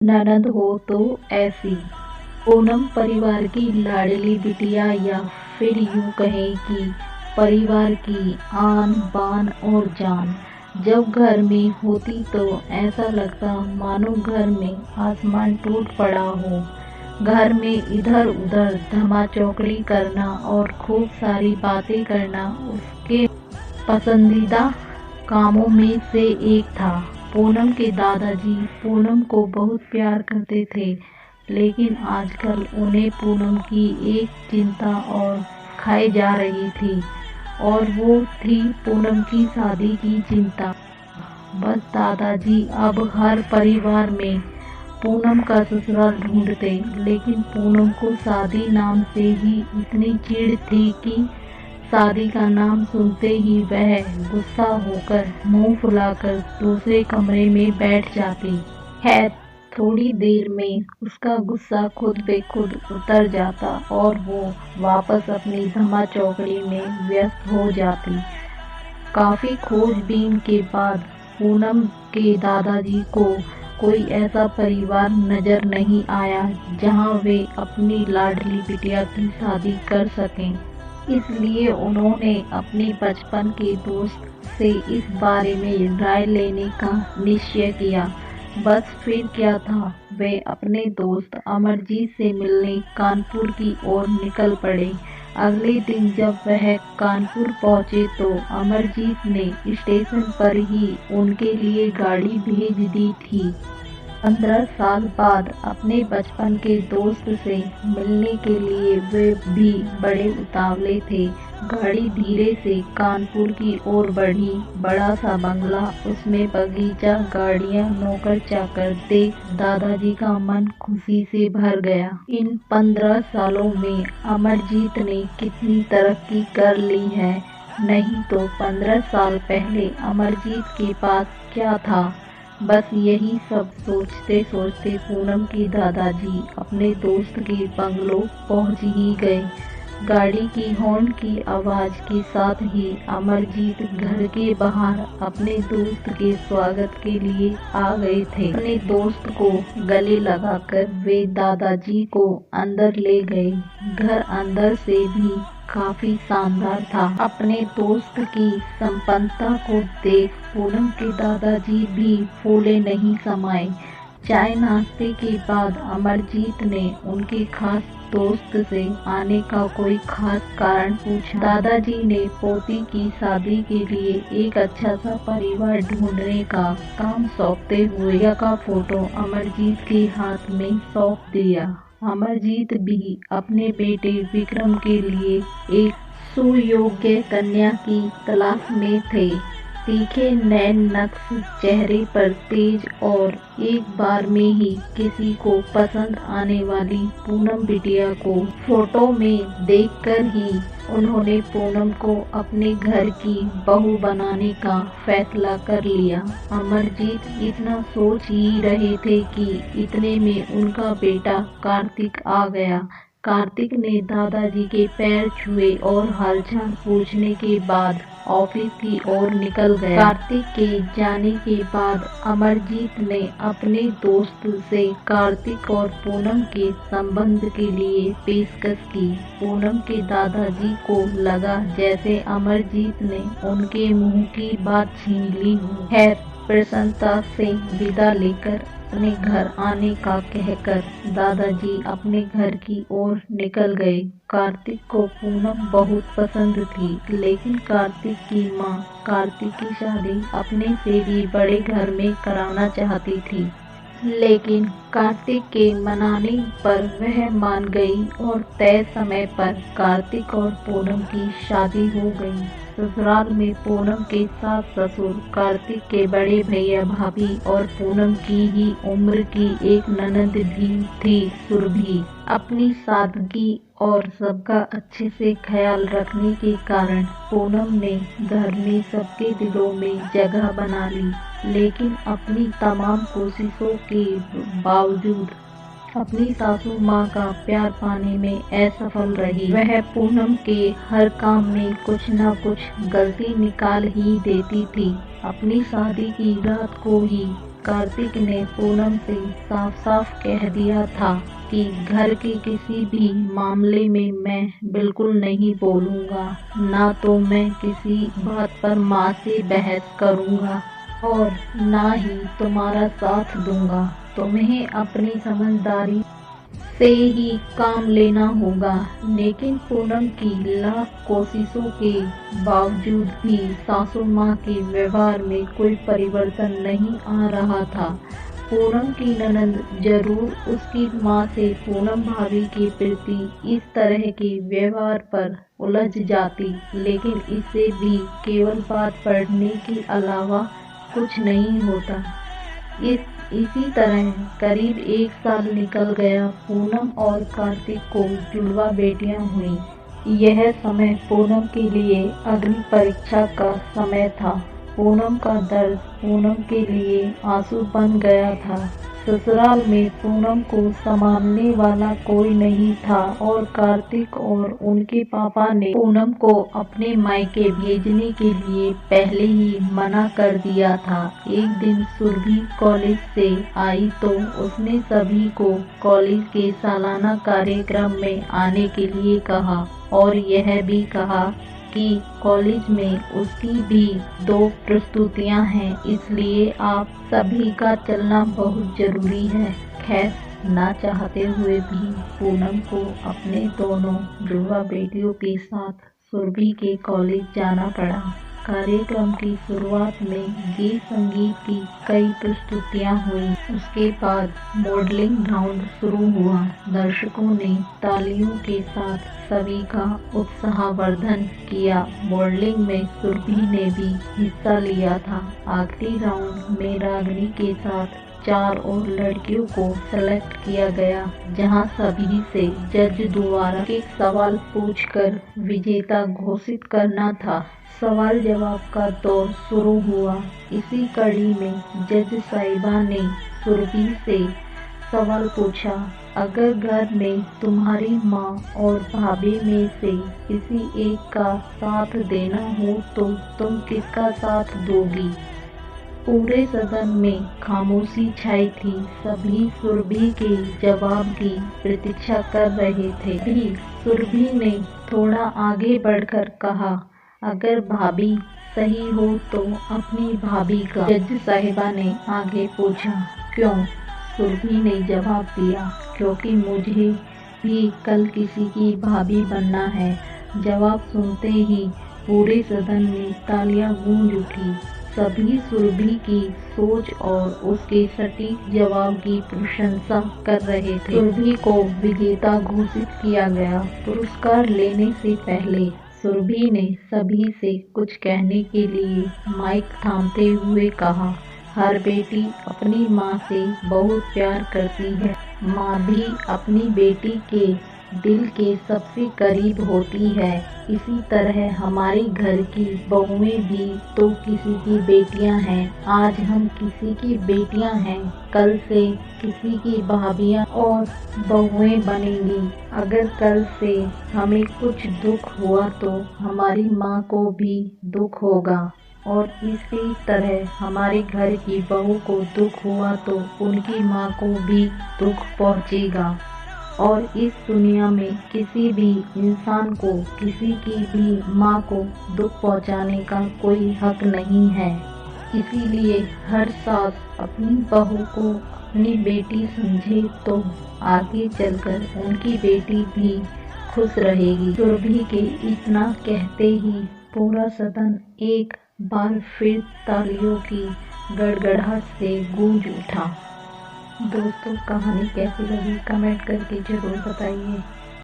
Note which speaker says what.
Speaker 1: ननद हो तो ऐसी। पूनम परिवार की लाडली बिटिया या फिर यूं कहें कि परिवार की आन बान और जान। जब घर में होती तो ऐसा लगता मानो घर में आसमान टूट पड़ा हो। घर में इधर उधर धमाचौकड़ी करना और खूब सारी बातें करना उसके पसंदीदा कामों में से एक था। पूनम के दादाजी पूनम को बहुत प्यार करते थे, लेकिन आजकल उन्हें पूनम की एक चिंता और खाई जा रही थी, और वो थी पूनम की शादी की चिंता। बस दादाजी अब हर परिवार में पूनम का ससुराल ढूंढते, लेकिन पूनम को शादी नाम से ही इतनी चिढ़ थी कि शादी का नाम सुनते ही वह गुस्सा होकर मुंह फुलाकर दूसरे कमरे में बैठ जाती है। थोड़ी देर में उसका गुस्सा खुद पे खुद उतर जाता और वो वापस अपनी धमा चौकड़ी में व्यस्त हो जाती। काफी खोजबीन के बाद पूनम के दादाजी को कोई ऐसा परिवार नजर नहीं आया जहां वे अपनी लाडली बिटिया की शादी कर सकें। इसलिए उन्होंने अपने बचपन के दोस्त से इस बारे में राय लेने का निश्चय किया। बस फिर क्या था, वे अपने दोस्त अमरजीत से मिलने कानपुर की ओर निकल पड़े। अगले दिन जब वह कानपुर पहुंचे तो अमरजीत ने स्टेशन पर ही उनके लिए गाड़ी भेज दी थी। 15 साल बाद अपने बचपन के दोस्त से मिलने के लिए वे भी बड़े उतावले थे। गाड़ी धीरे से कानपुर की ओर बढ़ी। बड़ा सा बंगला, उसमें बगीचा, गाड़ियां, नौकर चाकर देख दादाजी का मन खुशी से भर गया। इन 15 सालों में अमरजीत ने कितनी तरक्की कर ली है। नहीं तो 15 साल पहले अमरजीत के पास क्या था। बस यही सब सोचते सोचते पूनम के दादाजी अपने दोस्त के बंगलो पहुंच ही गए। गाड़ी की हॉर्न की आवाज के साथ ही अमरजीत घर के बाहर अपने दोस्त के स्वागत के लिए आ गए थे। अपने दोस्त को गले लगाकर वे दादाजी को अंदर ले गए। घर अंदर से भी काफी शानदार था। अपने दोस्त की संपन्नता को देख पूनम के दादाजी भी फूले नहीं समाये। चाय नाश्ते के बाद अमरजीत ने उनके खास दोस्त से आने का कोई खास कारण पूछा। दादाजी ने पोती की शादी के लिए एक अच्छा सा परिवार ढूंढने का काम सौंपते हुए का फोटो अमरजीत के हाथ में सौंप दिया। अमरजीत भी अपने बेटे विक्रम के लिए एक सुयोग्य कन्या की तलाश में थे। तीखे नैन नक्श चेहरे पर तेज और एक बार में ही किसी को पसंद आने वाली पूनम बिटिया को फोटो में देखकर ही उन्होंने पूनम को अपने घर की बहू बनाने का फैसला कर लिया। अमरजीत इतना सोच ही रहे थे कि इतने में उनका बेटा कार्तिक आ गया। कार्तिक ने दादाजी के पैर छुए और हालचाल पूछने के बाद ऑफिस की ओर निकल गया। कार्तिक के जाने के बाद अमरजीत ने अपने दोस्त से कार्तिक और पूनम के संबंध के लिए पेशकश की। पूनम के दादाजी को लगा जैसे अमरजीत ने उनके मुंह की बात छीन ली हो। खैर, प्रसन्नता से विदा लेकर अपने घर आने का कहकर दादाजी अपने घर की ओर निकल गए। कार्तिक को पूनम बहुत पसंद थी, लेकिन कार्तिक की माँ कार्तिक की शादी अपने से भी बड़े घर में कराना चाहती थी। लेकिन कार्तिक के मनाने पर वह मान गई और तय समय पर कार्तिक और पूनम की शादी हो गई। ससुराल में पूनम के सास ससुर, कार्तिक के बड़े भैया भाभी और पूनम की ही उम्र की एक ननद भी थी, सुरभि। अपनी सादगी और सबका अच्छे से ख्याल रखने के कारण पूनम ने घर में सबके दिलों में जगह बना ली, लेकिन अपनी तमाम कोशिशों के बावजूद अपनी सासू माँ का प्यार पाने में असफल रही। वह पूनम के हर काम में कुछ न कुछ गलती निकाल ही देती थी। अपनी शादी की रात को ही कार्तिक ने पूनम से साफ साफ कह दिया था कि घर के किसी भी मामले में मैं बिल्कुल नहीं बोलूँगा, ना तो मैं किसी बात पर माँ से बहस करूँगा और ना ही तुम्हारा साथ दूँगा। तुम्हें अपनी समझदारी से ही काम लेना होगा। लेकिन पूनम की लाख कोशिशों के बावजूद भी सासू माँ के व्यवहार में कोई परिवर्तन नहीं आ रहा था। पूनम की ननद जरूर उसकी माँ से पूनम भाभी के प्रति इस तरह के व्यवहार पर उलझ जाती, लेकिन इससे भी केवल बात पढ़ने के अलावा कुछ नहीं होता। इसी तरह करीब 1 साल निकल गया। पूनम और कार्तिक को जुड़वा बेटियां हुई। यह समय पूनम के लिए अग्नि परीक्षा का समय था। पूनम का दर्द पूनम के लिए आंसू बन गया था। ससुराल में पूनम को संभालने वाला कोई नहीं था और कार्तिक और उनके पापा ने पूनम को अपने मायके भेजने के लिए पहले ही मना कर दिया था। एक दिन सुरभि कॉलेज से आई तो उसने सभी को कॉलेज के सालाना कार्यक्रम में आने के लिए कहा और यह भी कहा कि कॉलेज में उसकी भी 2 प्रस्तुतियां हैं, इसलिए आप सभी का चलना बहुत जरूरी है। खैर, ना चाहते हुए भी पूनम को अपने दोनों जुड़वा बेटियों के साथ सुरभि के कॉलेज जाना पड़ा। कार्यक्रम की शुरुआत में गीत संगीत की कई प्रस्तुतियां हुई। उसके बाद मॉडलिंग राउंड शुरू हुआ। दर्शकों ने तालियों के साथ सभी का उत्साहवर्धन किया। मॉडलिंग में सुरभि ने भी हिस्सा लिया था। आखिरी राउंड में रागिनी के साथ 4 और लड़कियों को सेलेक्ट किया गया, जहां सभी से जज द्वारा एक सवाल पूछकर विजेता घोषित करना था। सवाल जवाब का दौर शुरू हुआ। इसी कड़ी में जज साहिबा ने सुरभि से सवाल पूछा, अगर घर में तुम्हारी माँ और भाभी में से किसी एक का साथ देना हो तो तुम किसका साथ दोगी? पूरे सदन में खामोशी छाई थी। सभी सुरभि के जवाब की प्रतीक्षा कर रहे थे। भी सुरभि ने थोड़ा आगे बढ़कर कहा, अगर भाभी सही हो तो अपनी भाभी का। जज साहिबा ने आगे पूछा, क्यों? सुरभि ने जवाब दिया, क्योंकि मुझे भी कल किसी की भाभी बनना है। जवाब सुनते ही पूरे सदन में तालियां गूंज उठी। सभी सुरभि की सोच और उसके सटीक जवाब की प्रशंसा कर रहे थे। सुरभि को विजेता घोषित किया गया। पुरस्कार लेने से पहले सुरभि ने सभी से कुछ कहने के लिए माइक थामते हुए कहा, हर बेटी अपनी माँ से बहुत प्यार करती है। माँ भी अपनी बेटी के दिल के सबसे करीब होती है। इसी तरह हमारे घर की बहुएं भी तो किसी की बेटियां हैं। आज हम किसी की बेटियां हैं, कल से किसी की भाभियां और बहुएं बनेंगी। अगर कल से हमें कुछ दुख हुआ तो हमारी माँ को भी दुख होगा और इसी तरह हमारे घर की बहू को दुख हुआ तो उनकी माँ को भी दुख पहुँचेगा। और इस दुनिया में किसी भी इंसान को किसी की भी माँ को दुख पहुँचाने का कोई हक नहीं है। इसीलिए हर सास अपनी बहू को अपनी बेटी समझे तो आगे चलकर उनकी बेटी भी खुश रहेगी। सुरभि के इतना कहते ही पूरा सदन एक बार फिर तालियों की गड़गड़ाहट से गूंज उठा। दोस्तों, कहानी कैसी लगी कमेंट करके जरूर बताइए।